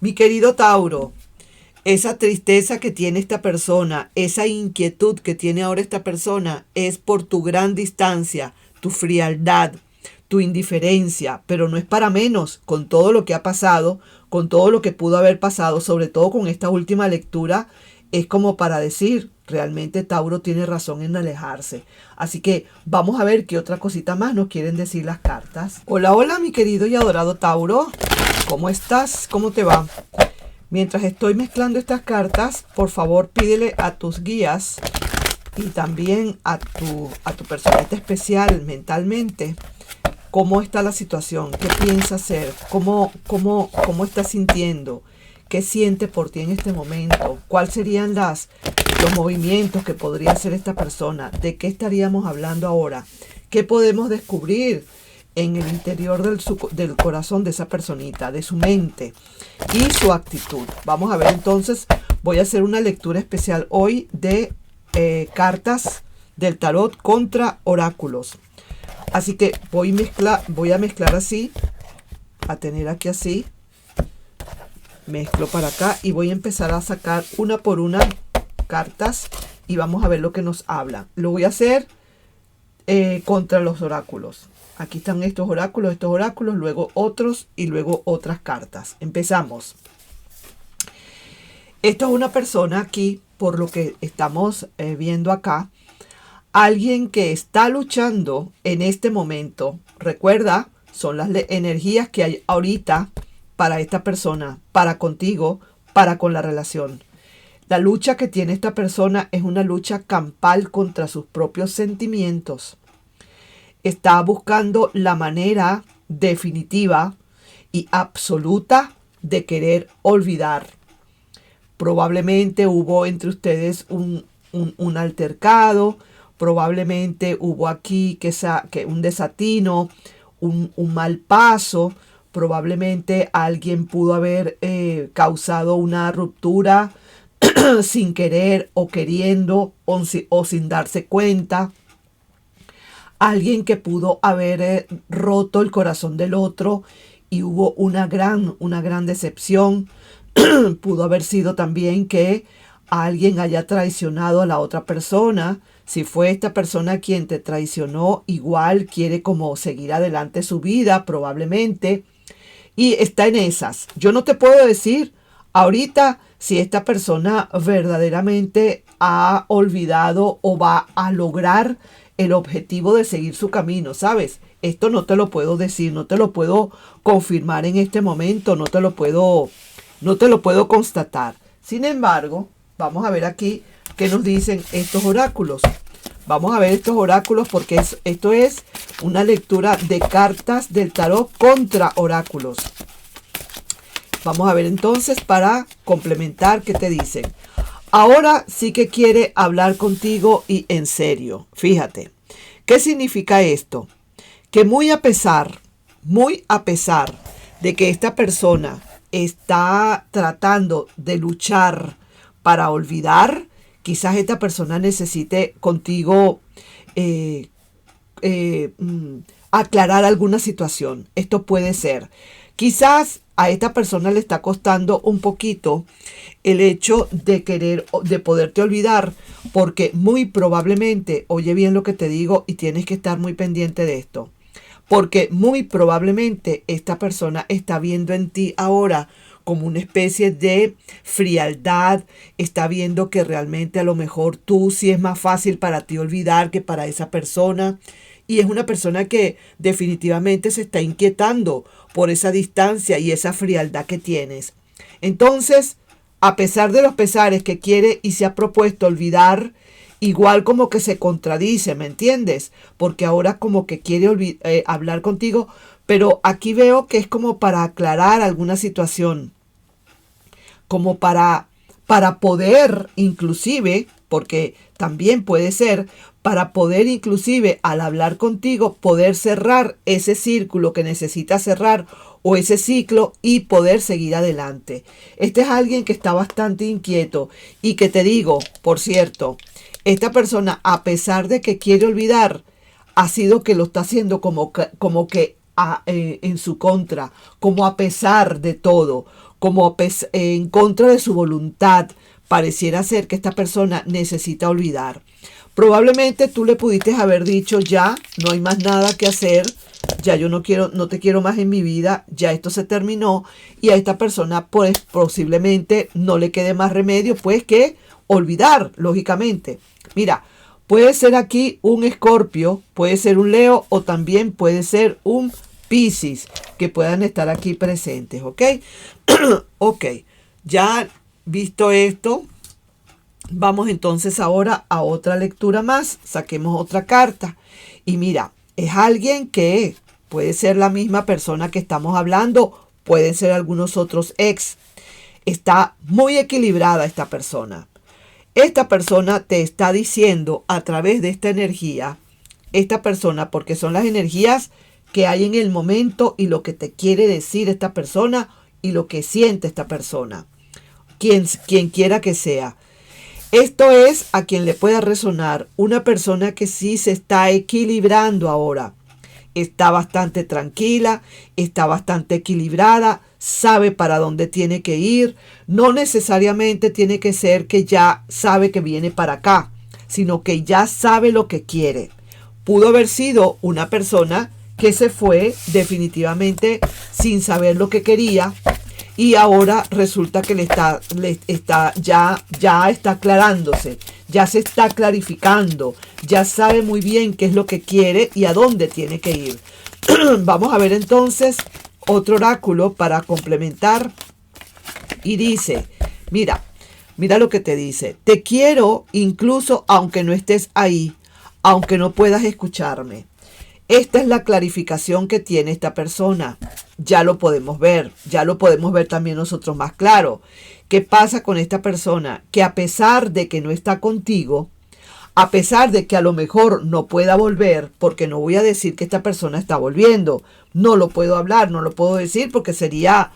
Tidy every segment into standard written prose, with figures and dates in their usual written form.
Mi querido Tauro, esa tristeza que tiene esta persona, esa inquietud que tiene ahora esta persona es por tu gran distancia, tu frialdad, tu indiferencia, pero no es para menos con todo lo que ha pasado, con todo lo que pudo haber pasado, sobre todo con esta última lectura, es como para decir, realmente Tauro tiene razón en alejarse. Así que vamos a ver qué otra cosita más nos quieren decir las cartas. Hola, hola, mi querido y adorado Tauro. ¿Cómo estás? ¿Cómo te va? Mientras estoy mezclando estas cartas, por favor pídele a tus guías y también a tu personaje especial mentalmente cómo está la situación, qué piensa hacer, cómo está sintiendo, qué siente por ti en este momento, cuáles serían los movimientos que podría hacer esta persona, de qué estaríamos hablando ahora, qué podemos descubrir en el interior del corazón de esa personita, de su mente y su actitud. Vamos a ver entonces, voy a hacer una lectura especial hoy de cartas del tarot contra oráculos. Así que voy a mezclar así, a tener aquí así, mezclo para acá y voy a empezar a sacar una por una cartas y vamos a ver lo que nos habla. Lo voy a hacer contra los oráculos. Aquí están estos oráculos, luego otros y luego otras cartas. Empezamos. Esto es una persona aquí, por lo que estamos viendo acá. Alguien que está luchando en este momento. Recuerda, son las energías que hay ahorita para esta persona, para contigo, para con la relación. La lucha que tiene esta persona es una lucha campal contra sus propios sentimientos. Está buscando la manera definitiva y absoluta de querer olvidar. Probablemente hubo entre ustedes un altercado, probablemente hubo aquí que un desatino, un mal paso, probablemente alguien pudo haber causado una ruptura sin querer o queriendo o sin darse cuenta. Alguien que pudo haber roto el corazón del otro y hubo una gran decepción. Pudo haber sido también que alguien haya traicionado a la otra persona. Si fue esta persona quien te traicionó, igual quiere como seguir adelante su vida, probablemente. Y está en esas. Yo no te puedo decir ahorita si esta persona verdaderamente ha olvidado o va a lograr el objetivo de seguir su camino, ¿sabes? Esto no te lo puedo decir, no te lo puedo confirmar en este momento, no te lo puedo constatar. Sin embargo, vamos a ver aquí qué nos dicen estos oráculos. Vamos a ver estos oráculos porque esto es una lectura de cartas del tarot contra oráculos. Vamos a ver entonces para complementar qué te dicen. Ahora sí que quiere hablar contigo y en serio. Fíjate, ¿qué significa esto? Que muy a pesar de que esta persona está tratando de luchar para olvidar, quizás esta persona necesite contigo aclarar alguna situación. Esto puede ser. Quizás a esta persona le está costando un poquito el hecho de poderte olvidar, porque muy probablemente, oye bien lo que te digo y tienes que estar muy pendiente de esto, porque muy probablemente esta persona está viendo en ti ahora como una especie de frialdad, está viendo que realmente a lo mejor tú sí es más fácil para ti olvidar que para esa persona. Y es una persona que definitivamente se está inquietando por esa distancia y esa frialdad que tienes. Entonces, a pesar de los pesares que quiere y se ha propuesto olvidar, igual como que se contradice, ¿me entiendes? Porque ahora como que quiere hablar contigo, pero aquí veo que es como para aclarar alguna situación, como para poder inclusive, porque también puede ser, para poder inclusive al hablar contigo, poder cerrar ese círculo que necesita cerrar o ese ciclo y poder seguir adelante. Este es alguien que está bastante inquieto y que te digo, por cierto, esta persona, a pesar de que quiere olvidar, ha sido que lo está haciendo como que en su contra, como a pesar de todo, como en contra de su voluntad. Pareciera ser que esta persona necesita olvidar. Probablemente tú le pudiste haber dicho ya, no hay más nada que hacer, ya yo no te quiero más en mi vida, ya esto se terminó, y a esta persona pues posiblemente no le quede más remedio pues que olvidar, lógicamente. Mira, puede ser aquí un Escorpio, puede ser un Leo o también puede ser un Piscis que puedan estar aquí presentes, ¿ok? Ok, ya visto esto, vamos entonces ahora a otra lectura más. Saquemos otra carta. Y mira, es alguien que puede ser la misma persona que estamos hablando, pueden ser algunos otros ex. Está muy equilibrada esta persona. Esta persona te está diciendo a través de esta energía, esta persona, porque son las energías que hay en el momento y lo que te quiere decir esta persona y lo que siente esta persona, quien quiera que sea. Esto es a quien le pueda resonar una persona que sí se está equilibrando ahora. Está bastante tranquila, está bastante equilibrada, sabe para dónde tiene que ir. No necesariamente tiene que ser que ya sabe que viene para acá, sino que ya sabe lo que quiere. Pudo haber sido una persona que se fue definitivamente sin saber lo que quería, y ahora resulta que ya está aclarándose, ya se está clarificando, ya sabe muy bien qué es lo que quiere y a dónde tiene que ir. Vamos a ver entonces otro oráculo para complementar. Y dice, mira lo que te dice: te quiero incluso aunque no estés ahí, aunque no puedas escucharme. Esta es la clarificación que tiene esta persona. Ya lo podemos ver también nosotros más claro. ¿Qué pasa con esta persona? Que a pesar de que no está contigo, a pesar de que a lo mejor no pueda volver, porque no voy a decir que esta persona está volviendo, no lo puedo hablar, no lo puedo decir porque sería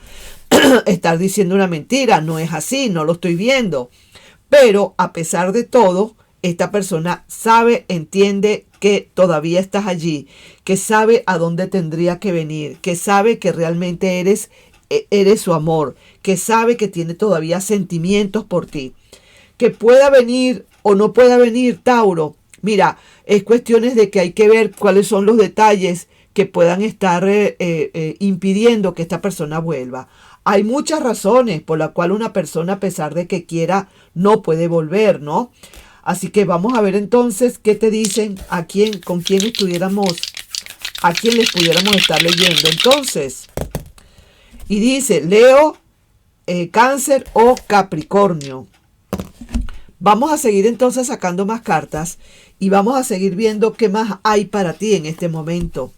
estar diciendo una mentira, no es así, no lo estoy viendo. Pero a pesar de todo, esta persona sabe, entiende que todavía estás allí, que sabe a dónde tendría que venir, que sabe que realmente eres su amor, que sabe que tiene todavía sentimientos por ti. Que pueda venir o no pueda venir, Tauro, mira, es cuestiones de que hay que ver cuáles son los detalles que puedan estar impidiendo que esta persona vuelva. Hay muchas razones por las cuales una persona, a pesar de que quiera, no puede volver, ¿no? Así que vamos a ver entonces qué te dicen, con quién les pudiéramos estar leyendo. Entonces, y dice Leo, Cáncer o Capricornio. Vamos a seguir entonces sacando más cartas y vamos a seguir viendo qué más hay para ti en este momento.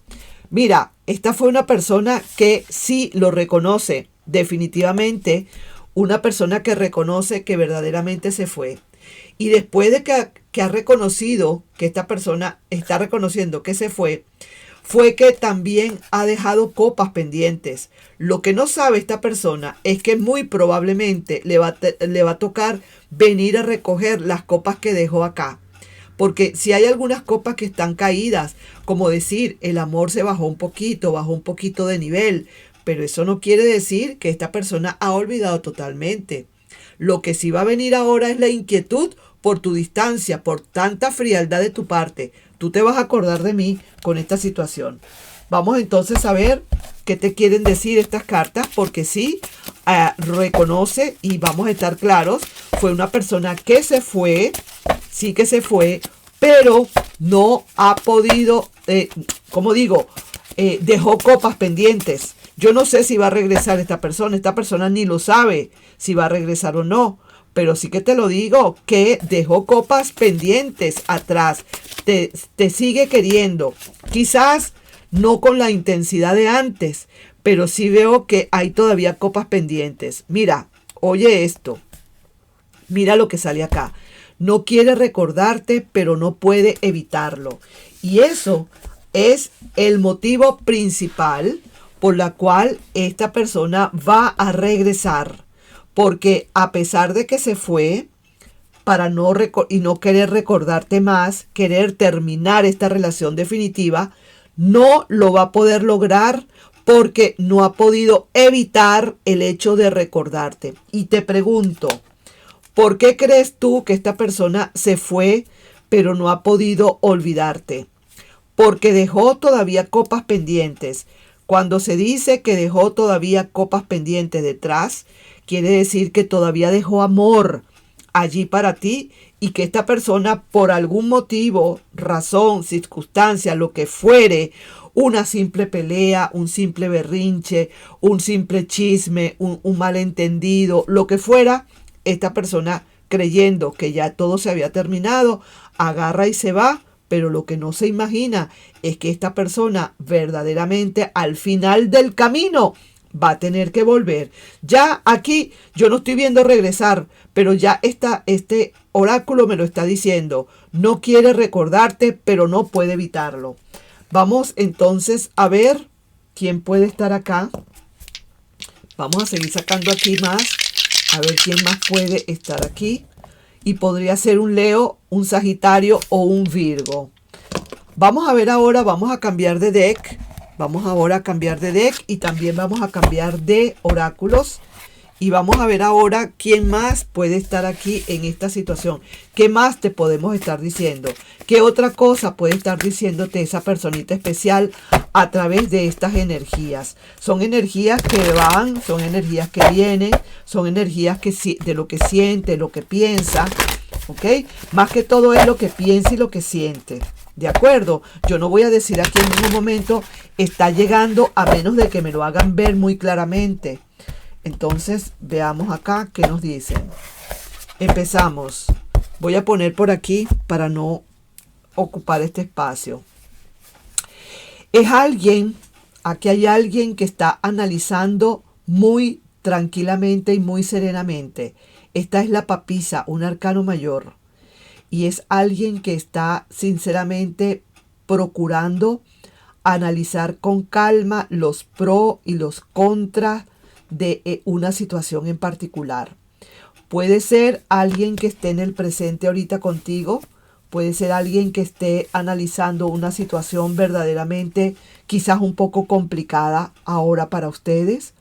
Mira, esta fue una persona que sí lo reconoce, definitivamente, una persona que reconoce que verdaderamente se fue. Y después de que ha reconocido que esta persona está reconociendo que se fue que también ha dejado copas pendientes. Lo que no sabe esta persona es que muy probablemente le va a tocar venir a recoger las copas que dejó acá. Porque si hay algunas copas que están caídas, como decir, el amor se bajó un poquito de nivel, pero eso no quiere decir que esta persona ha olvidado totalmente. Lo que sí va a venir ahora es la inquietud por tu distancia, por tanta frialdad de tu parte. Tú te vas a acordar de mí con esta situación. Vamos entonces a ver qué te quieren decir estas cartas, porque sí, reconoce, y vamos a estar claros, fue una persona que se fue, sí que se fue, pero no ha podido, dejó copas pendientes. Yo no sé si va a regresar esta persona ni lo sabe si va a regresar o no, pero sí que te lo digo, que dejó copas pendientes atrás, te sigue queriendo, quizás no con la intensidad de antes, pero sí veo que hay todavía copas pendientes. Mira, oye esto, mira lo que sale acá. No quiere recordarte, pero no puede evitarlo. Y eso es el motivo principal por la cual esta persona va a regresar. Porque a pesar de que se fue, para no querer recordarte más, querer terminar esta relación definitiva, no lo va a poder lograr porque no ha podido evitar el hecho de recordarte. Y te pregunto, ¿por qué crees tú que esta persona se fue, pero no ha podido olvidarte? Porque dejó todavía copas pendientes. Cuando se dice que dejó todavía copas pendientes detrás, quiere decir que todavía dejó amor allí para ti y que esta persona, por algún motivo, razón, circunstancia, lo que fuere, una simple pelea, un simple berrinche, un simple chisme, un malentendido, lo que fuera, esta persona, creyendo que ya todo se había terminado, agarra y se va, pero lo que no se imagina es que esta persona verdaderamente al final del camino va a tener que volver. Ya aquí yo no estoy viendo regresar, pero ya este oráculo me lo está diciendo. No quiere recordarte, pero no puede evitarlo. Vamos entonces a ver quién puede estar acá. Vamos a seguir sacando aquí más. A ver quién más puede estar aquí. Y podría ser un Leo, un Sagitario o un Virgo. Vamos a ver ahora, vamos a cambiar de deck. Vamos ahora a cambiar de deck y también vamos a cambiar de oráculos. Y vamos a ver ahora quién más puede estar aquí en esta situación. ¿Qué más te podemos estar diciendo? ¿Qué otra cosa puede estar diciéndote esa personita especial a través de estas energías? Son energías que van, son energías que vienen, son energías que de lo que siente, lo que piensa. ¿Ok? Más que todo es lo que piensa y lo que siente. ¿De acuerdo? Yo no voy a decir aquí en ningún momento está llegando a menos de que me lo hagan ver muy claramente. Entonces, veamos acá qué nos dicen. Empezamos. Voy a poner por aquí para no ocupar este espacio. Es alguien, aquí hay alguien que está analizando muy tranquilamente y muy serenamente. Esta es la papisa, un arcano mayor. Y es alguien que está sinceramente procurando analizar con calma los pros y los contras de una situación en particular. Puede ser alguien que esté en el presente ahorita contigo, puede ser alguien que esté analizando una situación verdaderamente quizás un poco complicada ahora para ustedes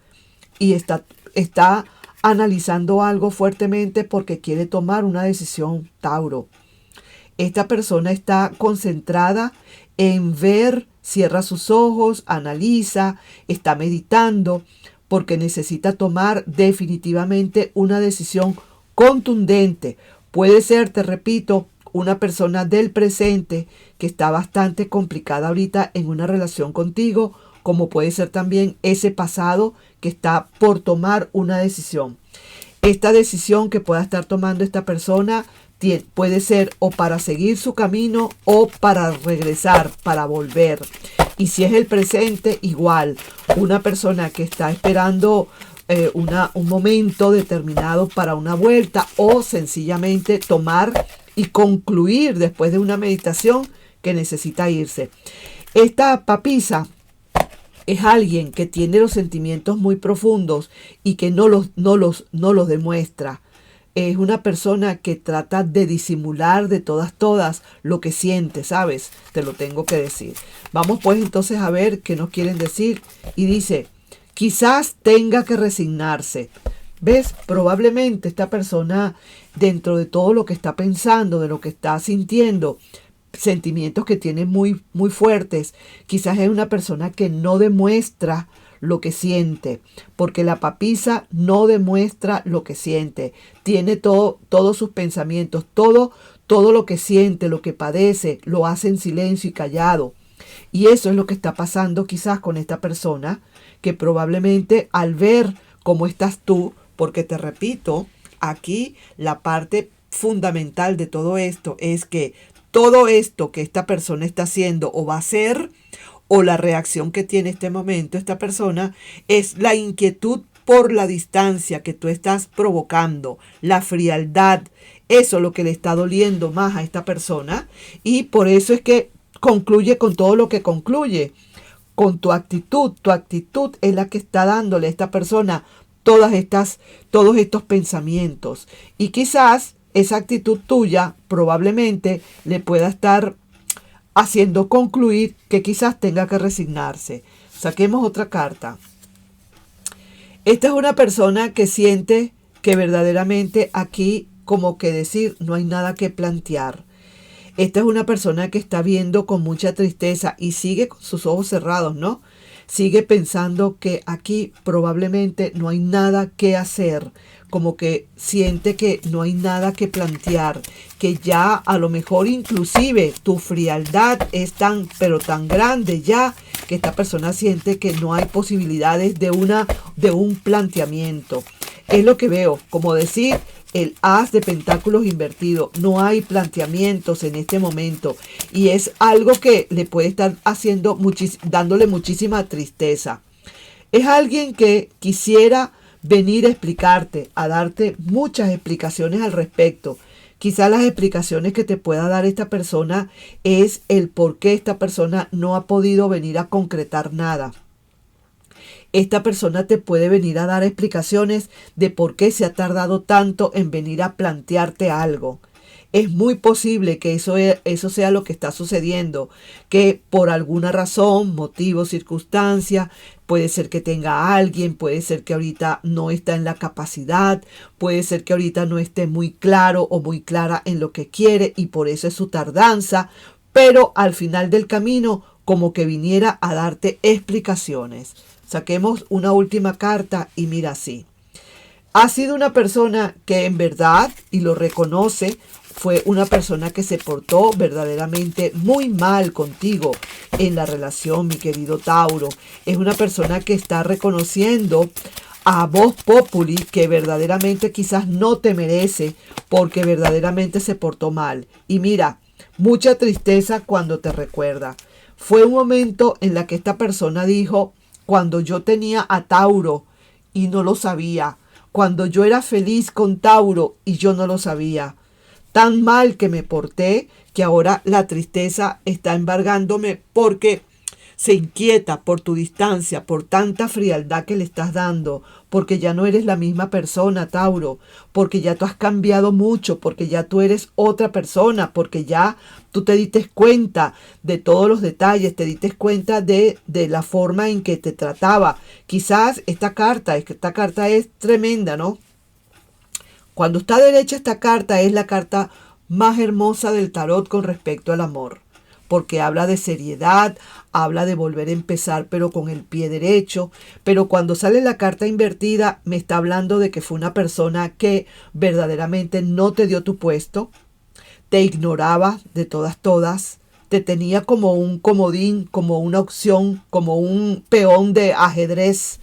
y está analizando algo fuertemente porque quiere tomar una decisión, Tauro. Esta persona está concentrada en ver, cierra sus ojos, analiza, está meditando, porque necesita tomar definitivamente una decisión contundente. Puede ser, te repito, una persona del presente que está bastante complicada ahorita en una relación contigo, como puede ser también ese pasado que está por tomar una decisión. Esta decisión que pueda estar tomando esta persona puede ser o para seguir su camino o para regresar, para volver. Y si es el presente, igual, una persona que está esperando un momento determinado para una vuelta o sencillamente tomar y concluir después de una meditación que necesita irse. Esta papisa es alguien que tiene los sentimientos muy profundos y que no los demuestra. Es una persona que trata de disimular de todas lo que siente, ¿sabes? Te lo tengo que decir. Vamos pues entonces a ver qué nos quieren decir. Y dice, quizás tenga que resignarse. ¿Ves? Probablemente esta persona, dentro de todo lo que está pensando, de lo que está sintiendo, sentimientos que tiene muy, muy fuertes, quizás es una persona que no demuestra lo que siente, porque la papisa no demuestra lo que siente, tiene todos sus pensamientos, todo lo que siente, lo que padece, lo hace en silencio y callado. Y eso es lo que está pasando quizás con esta persona, que probablemente al ver cómo estás tú, porque te repito, aquí la parte fundamental de todo esto es que todo esto que esta persona está haciendo o va a hacer, o la reacción que tiene este momento esta persona, es la inquietud por la distancia que tú estás provocando, la frialdad. Eso es lo que le está doliendo más a esta persona y por eso es que concluye con todo lo que concluye, con tu actitud. Tu actitud es la que está dándole a esta persona todos estos pensamientos y quizás esa actitud tuya probablemente le pueda estar haciendo concluir que quizás tenga que resignarse. Saquemos otra carta. Esta es una persona que siente que verdaderamente aquí como que decir no hay nada que plantear. Esta es una persona que está viendo con mucha tristeza y sigue con sus ojos cerrados, ¿no? Sigue pensando que aquí probablemente no hay nada que hacer, como que siente que no hay nada que plantear, que ya a lo mejor inclusive tu frialdad es tan, pero tan grande ya, que esta persona siente que no hay posibilidades de un planteamiento. Es lo que veo, como decir, el as de pentáculos invertido. No hay planteamientos en este momento y es algo que le puede estar haciendo dándole muchísima tristeza. Es alguien que quisiera venir a explicarte, a darte muchas explicaciones al respecto. Quizás las explicaciones que te pueda dar esta persona es el por qué esta persona no ha podido venir a concretar nada. Esta persona te puede venir a dar explicaciones de por qué se ha tardado tanto en venir a plantearte algo. Es muy posible que eso sea lo que está sucediendo, que por alguna razón, motivo, circunstancia, puede ser que tenga a alguien, puede ser que ahorita no está en la capacidad, puede ser que ahorita no esté muy claro o muy clara en lo que quiere y por eso es su tardanza, pero al final del camino como que viniera a darte explicaciones. Saquemos una última carta y mira así. Ha sido una persona que en verdad, y lo reconoce, fue una persona que se portó verdaderamente muy mal contigo en la relación, mi querido Tauro. Es una persona que está reconociendo a voz populi que verdaderamente quizás no te merece porque verdaderamente se portó mal. Y mira, mucha tristeza cuando te recuerda. Fue un momento en la que esta persona dijo, cuando yo tenía a Tauro y no lo sabía, cuando yo era feliz con Tauro y yo no lo sabía, tan mal que me porté que ahora la tristeza está embargándome porque se inquieta por tu distancia, por tanta frialdad que le estás dando, porque ya no eres la misma persona, Tauro, porque ya tú has cambiado mucho, porque ya tú eres otra persona, porque ya tú te diste cuenta de todos los detalles, te diste cuenta de la forma en que te trataba. Quizás esta carta es tremenda, ¿no? Cuando está derecha esta carta es la carta más hermosa del tarot con respecto al amor, porque habla de seriedad, habla de volver a empezar pero con el pie derecho, pero cuando sale la carta invertida me está hablando de que fue una persona que verdaderamente no te dio tu puesto, te ignoraba de todas, te tenía como un comodín, como una opción, como un peón de ajedrez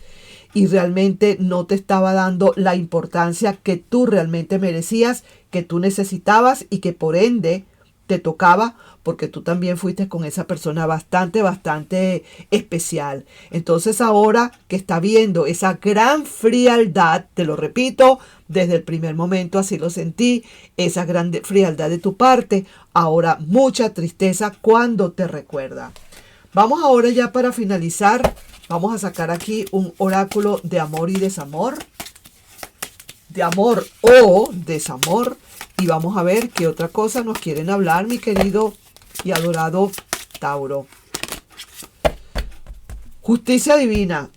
y realmente no te estaba dando la importancia que tú realmente merecías, que tú necesitabas y que por ende te tocaba porque tú también fuiste con esa persona bastante especial. Entonces ahora que está viendo esa gran frialdad, te lo repito, desde el primer momento así lo sentí, esa gran frialdad de tu parte, ahora mucha tristeza cuando te recuerda. Vamos ahora ya para finalizar, vamos a sacar aquí un oráculo de amor y desamor, de amor o desamor, y vamos a ver qué otra cosa nos quieren hablar, mi querido y adorado Tauro. Justicia divina,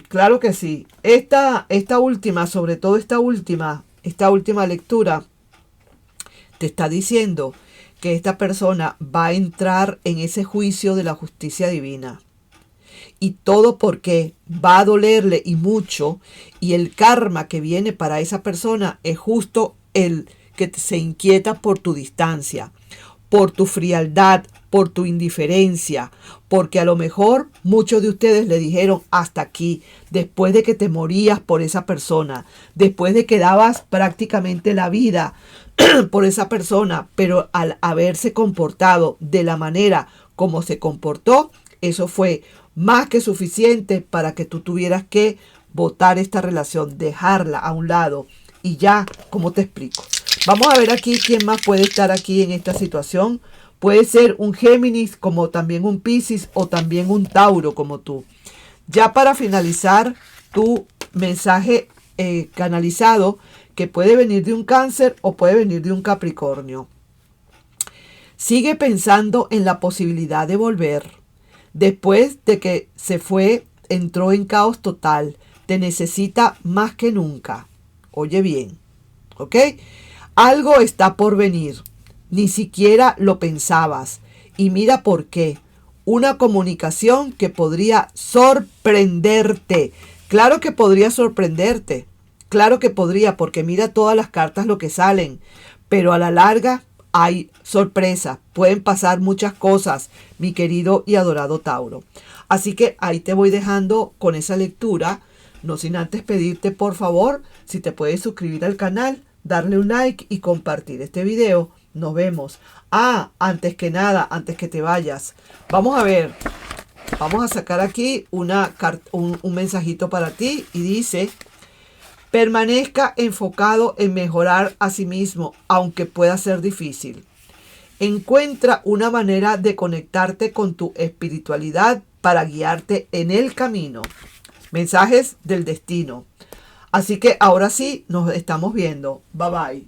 claro que sí. Esta última, sobre todo esta última lectura, te está diciendo que esta persona va a entrar en ese juicio de la justicia divina. Y todo porque va a dolerle y mucho, y el karma que viene para esa persona es justo el que se inquieta por tu distancia, por tu frialdad, por tu indiferencia, porque a lo mejor muchos de ustedes le dijeron hasta aquí, después de que te morías por esa persona, después de que dabas prácticamente la vida por esa persona, pero al haberse comportado de la manera como se comportó, eso fue más que suficiente para que tú tuvieras que botar esta relación, dejarla a un lado. Y ya, ¿cómo te explico? Vamos a ver aquí quién más puede estar aquí en esta situación. Puede ser un Géminis, como también un Piscis o también un Tauro como tú. Ya para finalizar, tu mensaje canalizado, que puede venir de un Cáncer o puede venir de un Capricornio. Sigue pensando en la posibilidad de volver, Después de que se fue, entró en caos total. Te necesita más que nunca. Oye bien, ¿ok? Algo está por venir. Ni siquiera lo pensabas. Y mira por qué. Una comunicación que podría sorprenderte. Claro que podría sorprenderte. Claro que podría, porque mira todas las cartas lo que salen. Pero a la larga hay sorpresa. Pueden pasar muchas cosas, mi querido y adorado Tauro. Así que ahí te voy dejando con esa lectura. No sin antes pedirte, por favor, si te puedes suscribir al canal, darle un like y compartir este video. Nos vemos. Antes que nada, antes que te vayas, vamos a ver. Vamos a sacar aquí un mensajito para ti y dice: permanezca enfocado en mejorar a sí mismo, aunque pueda ser difícil. Encuentra una manera de conectarte con tu espiritualidad para guiarte en el camino. Mensajes del destino. Así que ahora sí, nos estamos viendo. Bye bye.